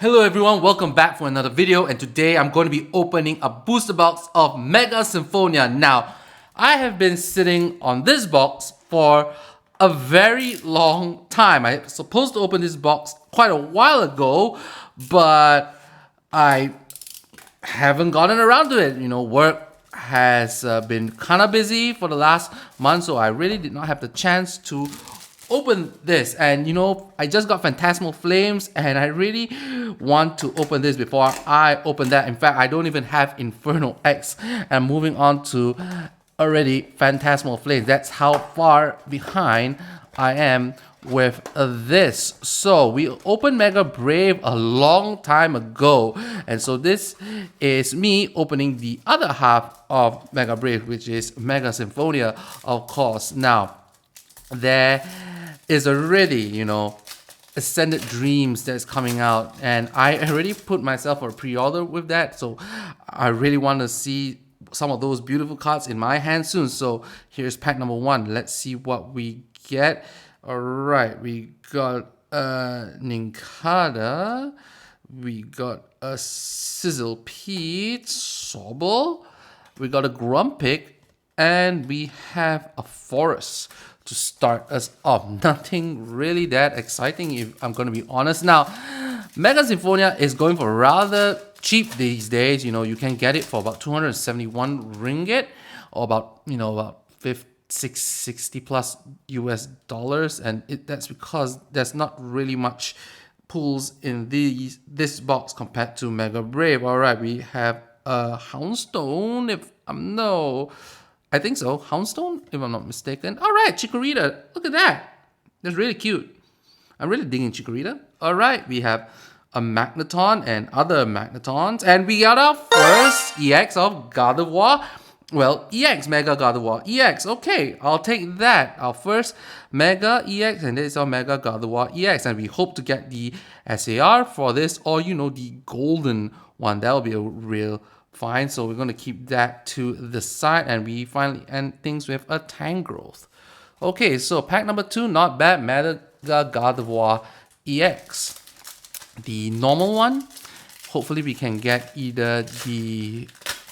Hello everyone, welcome back for another video, and today I'm going to be opening a booster box of Mega Symphonia. Now, I have been sitting on this box for a very long time. I was supposed to open this box quite a while ago, but I haven't gotten around to it. Work has been kind of busy for the last month, so I really did not have the chance to open this. And I just got Phantasmal Flames, and I really want to open this before I open that. In fact, I don't even have Inferno X, and I'm moving on to already Phantasmal Flames. That's how far behind I am with this. So we opened Mega Brave a long time ago, and so this is me opening the other half of Mega Brave, which is Mega Symphonia, of course. Now, there is already, Ascended Dreams that's coming out, and I already put myself for a pre-order with that, so I really want to see some of those beautiful cards in my hand soon. So here's pack number 1. Let's see what we get. Alright, we got a Nincada, we got a Sizzle Pete, Sobble, we got a Grumpig, and we have a Forest to start us off. Nothing really that exciting, if I'm going to be honest. Now, Mega Symphonia is going for rather cheap these days. You can get it for about 271 ringgit, or about, about 660 plus US dollars. And that's because there's not really much pulls in this box compared to Mega Brave. Alright, we have a Houndstone, I think so. Houndstone, if I'm not mistaken. Alright, Chikorita. Look at that. That's really cute. I'm really digging Chikorita. Alright, we have a Magneton and other Magnetons. And we got our first EX of Gardevoir. Well, EX, Mega Gardevoir. EX, okay, I'll take that. Our first Mega EX, and this is our Mega Gardevoir EX. And we hope to get the SAR for this, or the golden one. That'll be a real fine, so we're going to keep that to the side, and we finally end things with a Tangrowth. Okay, so pack number 2, not bad. Mega Gardevoir EX. The normal one, hopefully we can get either the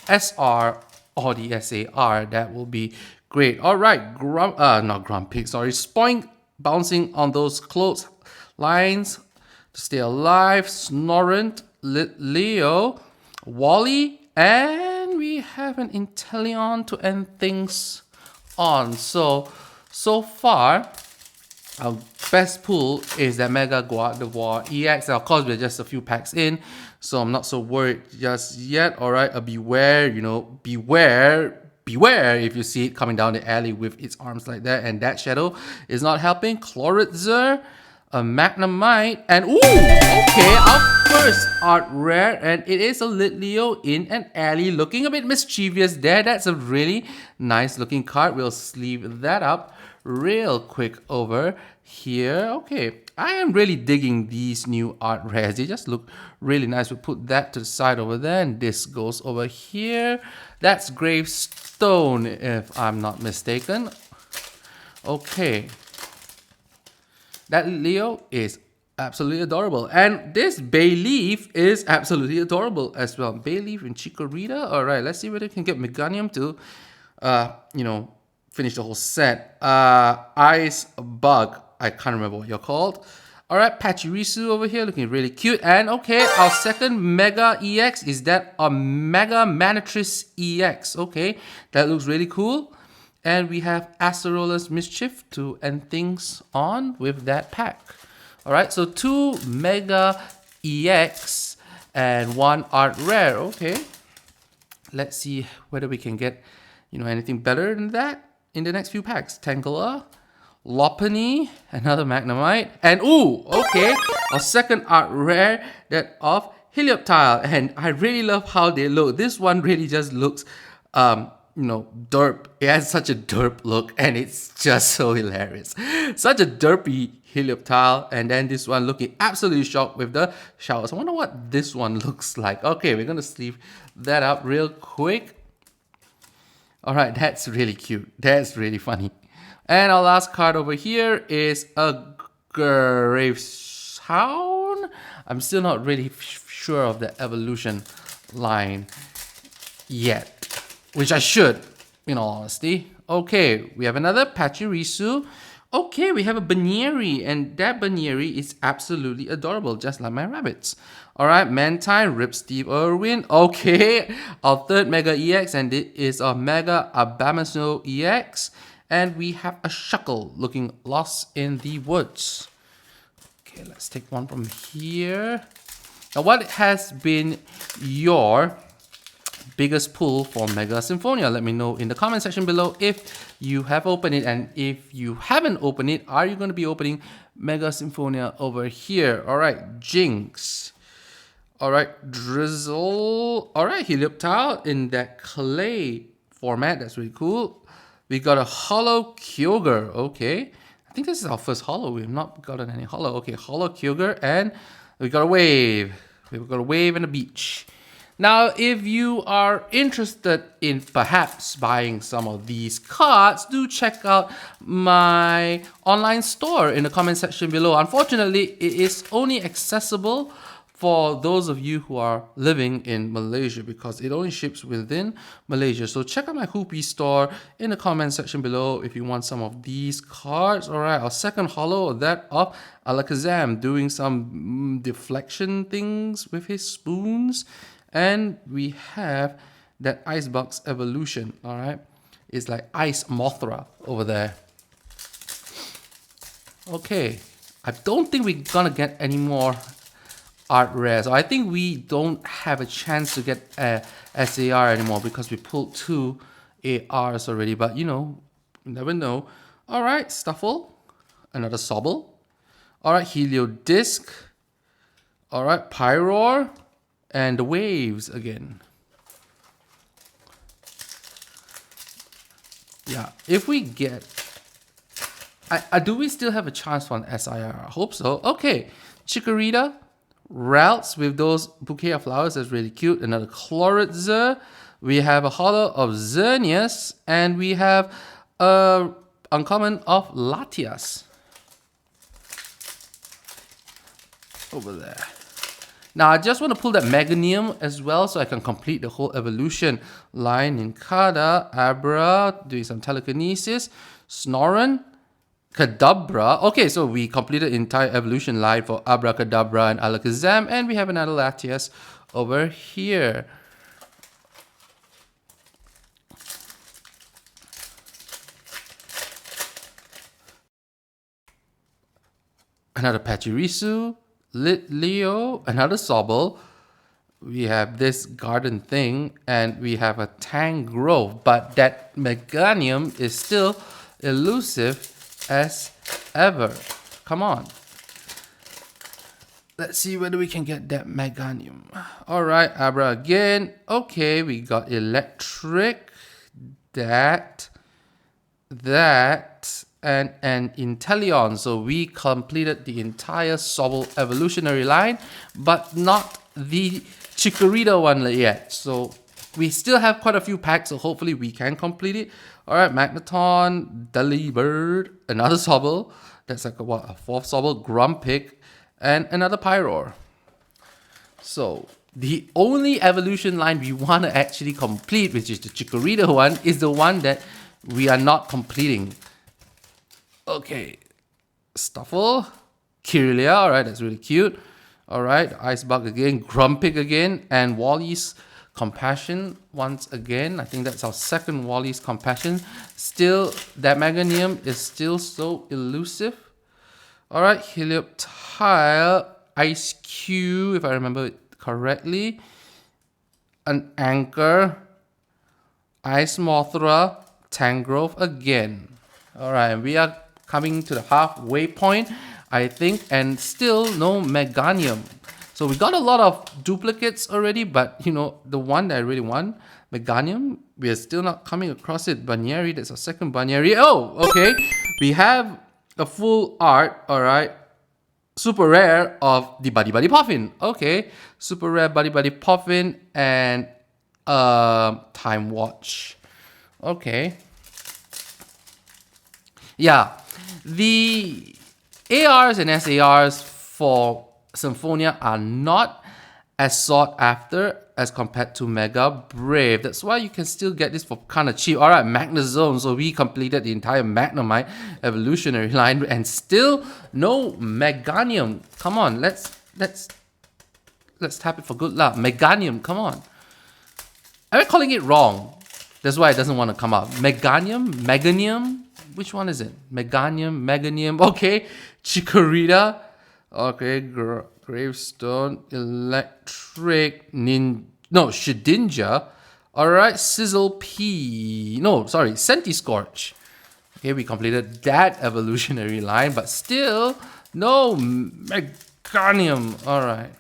SR or the SAR. That will be great. Alright, not Grumpig, sorry, Spoink, bouncing on those close lines to stay alive. Snorunt, Leo, Wally, and we have an Inteleon to end things on. So far, our best pull is that Mega Gardevoir EX. Of course, we're just a few packs in, so I'm not so worried just yet. Alright, a Beware, beware if you see it coming down the alley with its arms like that, and that shadow is not helping. Chloritzer, a Magnemite, and ooh, okay, our first art rare, and it is a Litleo in an alley, looking a bit mischievous there. That's a really nice looking card. We'll sleeve that up real quick over here. Okay, I am really digging these new art rares. They just look really nice. We'll put that to the side over there, and this goes over here. That's Gravestone, if I'm not mistaken. Okay, that Leo is absolutely adorable, and this Bayleaf is absolutely adorable as well. Bayleaf and Chikorita. Alright, let's see whether we can get Meganium to finish the whole set. Ice Bug, I can't remember what you're called. Alright, Pachirisu over here looking really cute. And okay, our second Mega EX is that a Mega Manatrix EX. Okay, that looks really cool. And we have Asterola's Mischief to end things on with that pack. Alright, so 2 Mega EX and 1 art rare. Okay, let's see whether we can get anything better than that in the next few packs. Tangela, Lopunny, another Magnemite, and ooh, okay, our second art rare, that of Helioptile, and I really love how they look. This one really just looks derp. It has such a derp look, and it's just so hilarious. Such a derpy Helioptile, and then this one looking absolutely shocked with the showers. I wonder what this one looks like. Okay, we're gonna sleeve that up real quick. Alright, that's really cute. That's really funny. And our last card over here is a Gravehound. I'm still not really sure of the evolution line yet, which I should, in all honesty. Okay, we have another Pachirisu. Okay, we have a Baneri, and that Baneri is absolutely adorable, just like my rabbits. Alright, Mantine, Rip Steve Irwin. Okay, our third Mega EX, and it is a Mega Abamaso EX. And we have a Shuckle looking lost in the woods. Okay, let's take one from here. Now, what has been your biggest pull for Mega Symphonia? Let me know in the comment section below if you have opened it, and if you haven't opened it, are you going to be opening Mega Symphonia over here? Alright, Jinx. Alright, Drizzle. Alright, Helioptile in that clay format. That's really cool. We got a Holo Kyogre. Okay. I think this is our first Holo. We have not gotten any Holo. Okay, Holo Kyogre, and we got a Wave. We've got a Wave and a Beach. Now, if you are interested in perhaps buying some of these cards, do check out my online store in the comment section below. Unfortunately, it is only accessible for those of you who are living in Malaysia, because it only ships within Malaysia. So check out my Hoopy store in the comment section below if you want some of these cards. Alright, our second holo, that of Alakazam, doing some deflection things with his spoons. And we have that Icebox evolution. Alright, it's like Ice Mothra over there. Okay, I don't think we're gonna get any more art rares. So I think we don't have a chance to get a SAR anymore because we pulled 2 ARs already. But you know, you never know. Alright, Stuffle, another Sobble. Alright, Heliodisc. Alright, Pyroar, and the Waves again. Yeah, if we get... do we still have a chance for an SIR? I hope so. Okay, Chikorita, Ralts with those bouquet of flowers. That's really cute. Another Chloritzer. We have a holo of Xerneas, and we have a uncommon of Latias over there. Now, I just want to pull that Meganium as well so I can complete the whole evolution line. Nincada, Abra, doing some telekinesis, Snorunt, Kadabra. Okay, so we completed the entire evolution line for Abracadabra and Alakazam, and we have another Latias over here. Another Pachirisu, Litleo, another Sobble. We have this garden thing, and we have a Tangrowth, but that Meganium is still elusive as ever. Come on. Let's see whether we can get that Meganium. Alright, Abra again. Okay, we got Electric, that, and an Inteleon. So we completed the entire Sobble evolutionary line, but not the Chikorita one yet. So we still have quite a few packs, so hopefully we can complete it. Alright, Magneton, Delibird, another Sobble. That's like a 4th Sobble, Grumpig, and another Pyroar. So the only evolution line we want to actually complete, which is the Chikorita one, is the one that we are not completing. Okay, Stuffle, Kirlia, alright, that's really cute. Alright, Icebug again, Grumpig again, and Wally's Compassion once again. I think that's our second Wally's Compassion. Still, that Meganium is still so elusive. Alright, Helioptile, Ice Cube, if I remember it correctly. An Anchor, Ice Mothra, Tangrowth again. Alright, we are coming to the halfway point, I think, and still no Meganium. So we got a lot of duplicates already, but you know, the one that I really want, Meganium, we are still not coming across it. Baneri, that's our second Baneri. Oh, okay. We have a full art, alright. Super rare of the Buddy Buddy Puffin. Okay. Super rare Buddy Buddy Puffin and Time Watch. Okay. Yeah. The ARs and SARs for Symphonia are not as sought after as compared to Mega Brave. That's why you can still get this for kind of cheap. Alright, Magnezone. So we completed the entire Magnemite evolutionary line and still no Meganium. Come on, let's tap it for good luck. Meganium, come on. I'm calling it wrong. That's why it doesn't want to come up. Meganium? Which one is it? Meganium. Okay, Chikorita. Okay, Gravestone, Electric, Shedinja. Alright, Sizzle P. No, sorry, Centiscorch. Okay, we completed that evolutionary line, but still, no Meganium. Alright.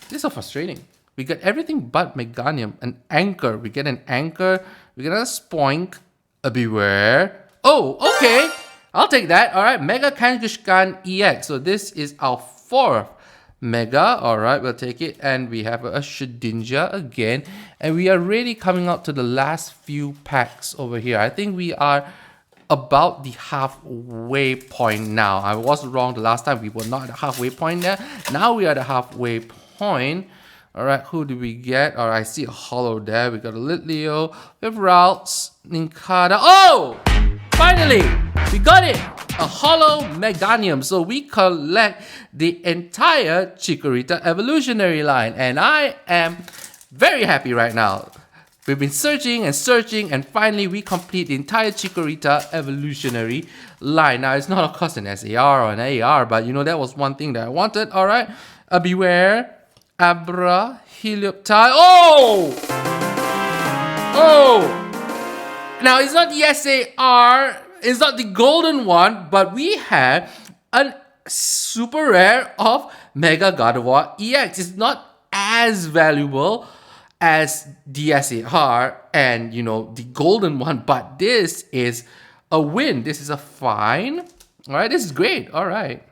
This is so frustrating. We get everything but Meganium. An Anchor. We get an Anchor. We get a Spoink. A Beware. Oh, okay. I'll take that. Alright, Mega Kangaskhan EX. So this is our 4th Mega. Alright, we'll take it. And we have a Shedinja again. And we are really coming up to the last few packs over here. I think we are about the halfway point now. I was wrong the last time. We were not at the halfway point there. Now we are at the halfway point. Alright, who do we get? Alright, I see a holo there. We got a Litleo. We have Ralts, Nincada. Oh! Finally! We got it! A holo Meganium. So we collect the entire Chikorita evolutionary line. And I am very happy right now. We've been searching and searching, and finally we complete the entire Chikorita evolutionary line. Now, it's not, of course, an SAR or an AR, but you know, that was one thing that I wanted. Alright, a Beware, Abra, Helioptile. Oh! Oh! Now, it's not the SAR, it's not the golden one, but we have a super rare of Mega Gardevoir EX. It's not as valuable as the SAR and, you know, the golden one, but this is a win. This is a fine. All right, this is great. All right.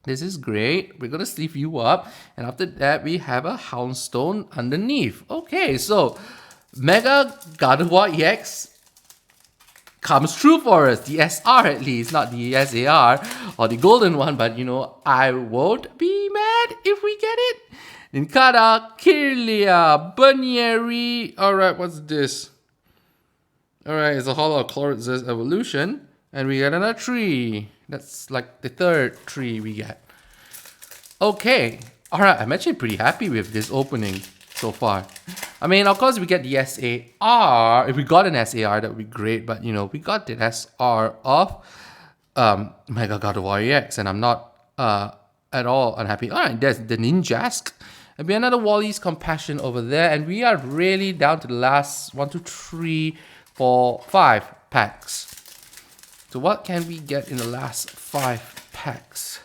This is great. We're going to sleeve you up. And after that, we have a Houndstone underneath. Okay, so Mega Gardevoir EX comes true for us. The SR at least, not the SAR or the golden one. But, you know, I won't be mad if we get it. Nincada, Kirlia, Bunyeri. Alright, what's this? Alright, it's a holo of Chloritz's evolution. And we get another tree. That's like the 3rd tree we get. Okay. Alright, I'm actually pretty happy with this opening so far. I mean, of course, we get the SAR. If we got an SAR, that would be great. But, you know, we got the SR of Mega Gardevoir EX. And I'm not at all unhappy. Alright, there's the Ninjask. There'll be another Wally's Compassion over there. And we are really down to the last 1, 2, 3, 4, 5 packs. So what can we get in the last 5 packs?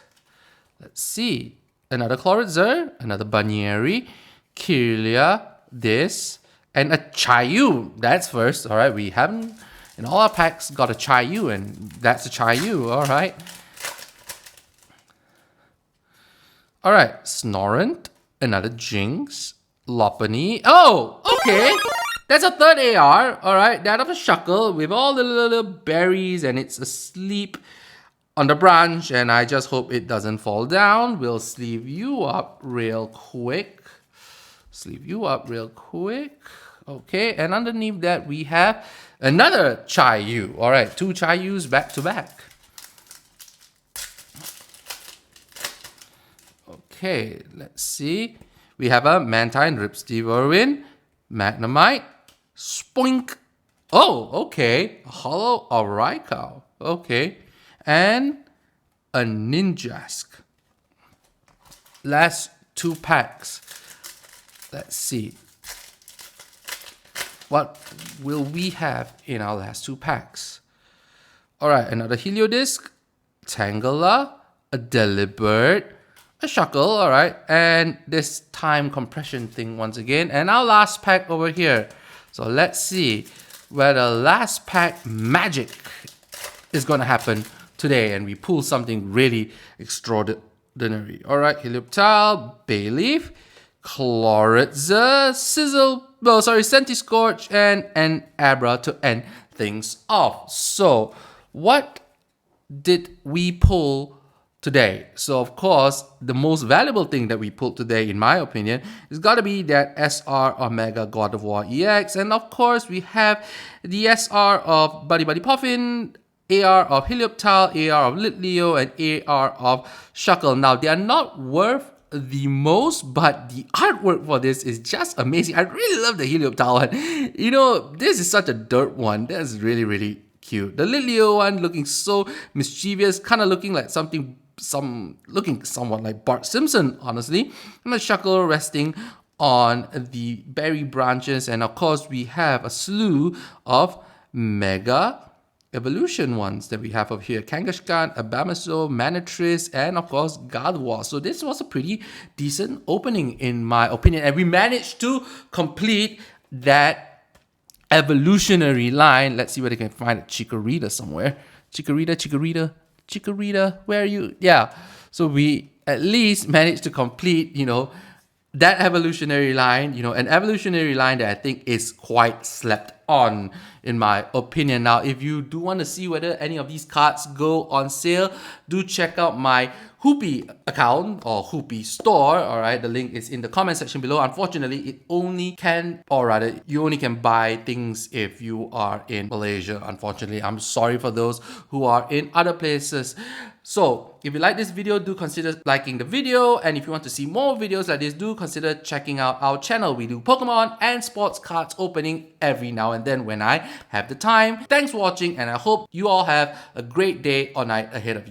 Let's see. Another Chlorantzer, another Bunyeri, Kirlia, this, and a Chayu. That's first. Alright, we haven't, in all our packs, got a Chayu, and that's a Chayu. Alright. Alright, Snorant, another Jinx, Lopunny. Oh, okay. That's a 3rd AR. Alright, that of a Shuckle with all the little berries, and it's asleep on the branch, and I just hope it doesn't fall down. We'll sleeve you up real quick. Sleeve you up real quick. Okay, and underneath that we have another Chayu. Alright, 2 Chayus back to back. Okay, let's see. We have a Mantine, Ripstivorwin, Magnemite, Spoink. Oh, okay. A holo Oraikau. Okay. And a Ninjask. Last 2 packs. Let's see. What will we have in our last 2 packs? Alright, another Heliodisc, Tangela, a Delibird, a Shuckle, alright, and this time compression thing once again. And our last pack over here. So let's see where the last pack magic is going to happen today, and we pull something really extraordinary. Alright, Helioptile, Bayleaf, Chlorantzer, Centiscorch, and an Abra to end things off. So, what did we pull today. So of course, the most valuable thing that we pulled today, in my opinion, is gotta be that SR of Mega Gardevoir EX. And of course, we have the SR of Buddy Buddy Puffin, AR of Helioptile, AR of Litleo, and AR of Shuckle. Now, they are not worth the most, but the artwork for this is just amazing. I really love the Helioptile one. You know, this is such a dirt one. That's really, really cute. The Litleo one looking so mischievous, kind of looking like looking somewhat like Bart Simpson, honestly. And the Shuckle resting on the berry branches, and of course we have a slew of Mega Evolution ones that we have over here. Kangaskhan, Abamaso, Manatris, and of course Gardevoir. So this was a pretty decent opening in my opinion, and we managed to complete that evolutionary line. Let's see whether I can find a Chikorita somewhere. Chikorita, where are you? Yeah, so we at least managed to complete, that evolutionary line, an evolutionary line that I think is quite slept on, in my opinion. Now, if you do want to see whether any of these cards go on sale, do check out my Hoopy account or Hoopy store. All right, the link is in the comment section below. Unfortunately, you only can buy things if you are in Malaysia. Unfortunately, I'm sorry for those who are in other places. So if you like this video, do consider liking the video, and if you want to see more videos like this, do consider checking out our channel. We do Pokemon and sports cards opening every now and then when I have the time. Thanks for watching, and I hope you all have a great day or night ahead of you.